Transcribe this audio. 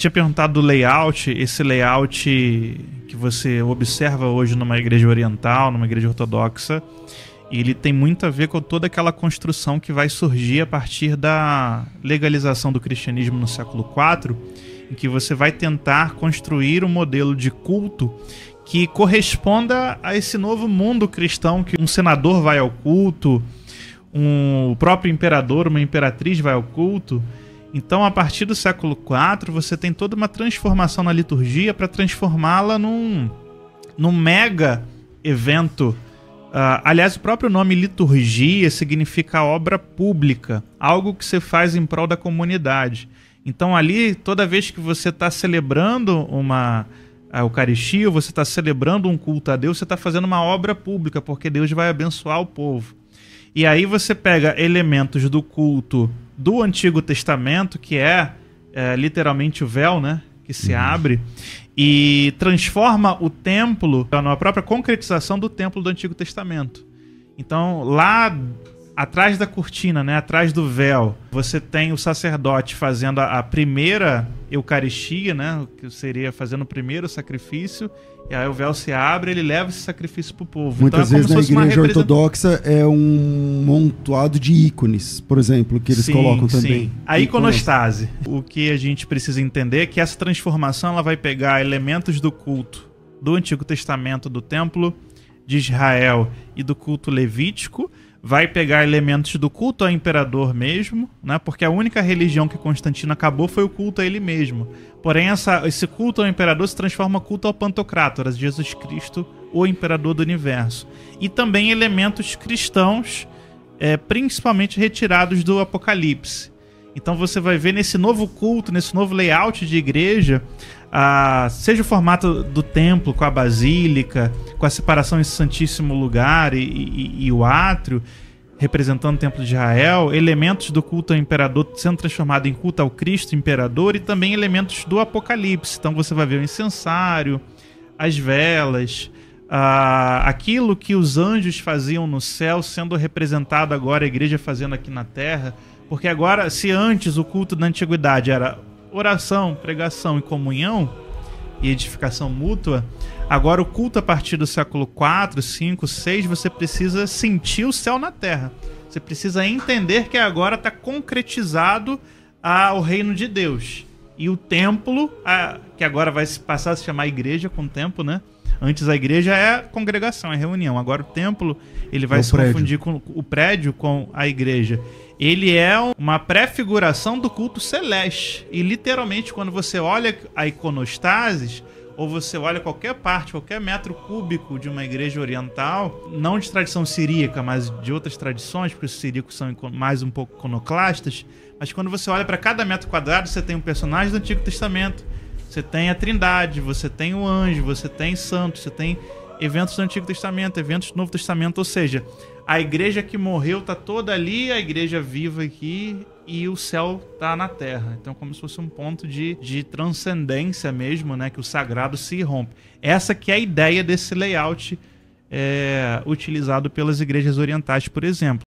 tinha perguntado do layout, esse layout que você observa hoje numa igreja oriental, numa igreja ortodoxa, ele tem muito a ver com toda aquela construção que vai surgir a partir da legalização do cristianismo no século IV, em que você vai tentar construir um modelo de culto que corresponda a esse novo mundo cristão, que um senador vai ao culto, o próprio imperador, uma imperatriz vai ao culto. Então, a partir do século IV, você tem toda uma transformação na liturgia para transformá-la num mega evento. Aliás, o próprio nome liturgia significa obra pública, algo que você faz em prol da comunidade. Então, ali, toda vez que você está celebrando a Eucaristia, você está celebrando um culto a Deus, você está fazendo uma obra pública, porque Deus vai abençoar o povo. E aí você pega elementos do culto do Antigo Testamento, que é literalmente o véu, né, que se abre, e transforma o templo na própria concretização do templo do Antigo Testamento. Então, lá atrás da cortina, né, atrás do véu, você tem o sacerdote fazendo a primeira Eucaristia, né, que seria fazendo o primeiro sacrifício, e aí o véu se abre, ele leva esse sacrifício para o povo. Muitas então, vezes na igreja ortodoxa é um montoado de ícones, por exemplo, que eles colocam também. Sim. A iconostase. O que a gente precisa entender é que essa transformação ela vai pegar elementos do culto do Antigo Testamento, do Templo de Israel e do culto levítico, vai pegar elementos do culto ao imperador mesmo, né? Porque a única religião que Constantino acabou foi o culto a ele mesmo. Porém, esse culto ao imperador se transforma em culto ao Pantocrátor, Jesus Cristo, o imperador do universo. E também elementos cristãos, principalmente retirados do Apocalipse. Então você vai ver nesse novo culto, nesse novo layout de igreja, seja o formato do templo, com a basílica, com a separação em Santíssimo Lugar e o átrio, representando o Templo de Israel, elementos do culto ao imperador sendo transformado em culto ao Cristo imperador, e também elementos do Apocalipse. Então você vai ver o incensário, as velas, aquilo que os anjos faziam no céu sendo representado agora a igreja fazendo aqui na terra. Porque agora, se antes o culto da antiguidade era oração, pregação e comunhão e edificação mútua, agora o culto a partir do século IV, V, VI, você precisa sentir o céu na terra. Você precisa entender que agora está concretizado o reino de Deus. E o templo, que agora vai passar a se chamar igreja com o tempo, né? Antes a igreja é congregação, é reunião. Agora o templo ele vai se confundir com o prédio com a igreja. Ele é uma prefiguração do culto celeste. E literalmente quando você olha a iconostases, ou você olha qualquer parte, qualquer metro cúbico de uma igreja oriental, não de tradição siríaca, mas de outras tradições, porque os siríacos são mais um pouco iconoclastas, mas quando você olha para cada metro quadrado, você tem um personagem do Antigo Testamento, você tem a Trindade, você tem o anjo, você tem santos, você tem eventos do Antigo Testamento, eventos do Novo Testamento, ou seja, a igreja que morreu está toda ali, a igreja viva aqui e o céu está na terra. Então, como se fosse um ponto de transcendência mesmo, né, que o sagrado se irrompe. Essa que é a ideia desse layout utilizado pelas igrejas orientais, por exemplo.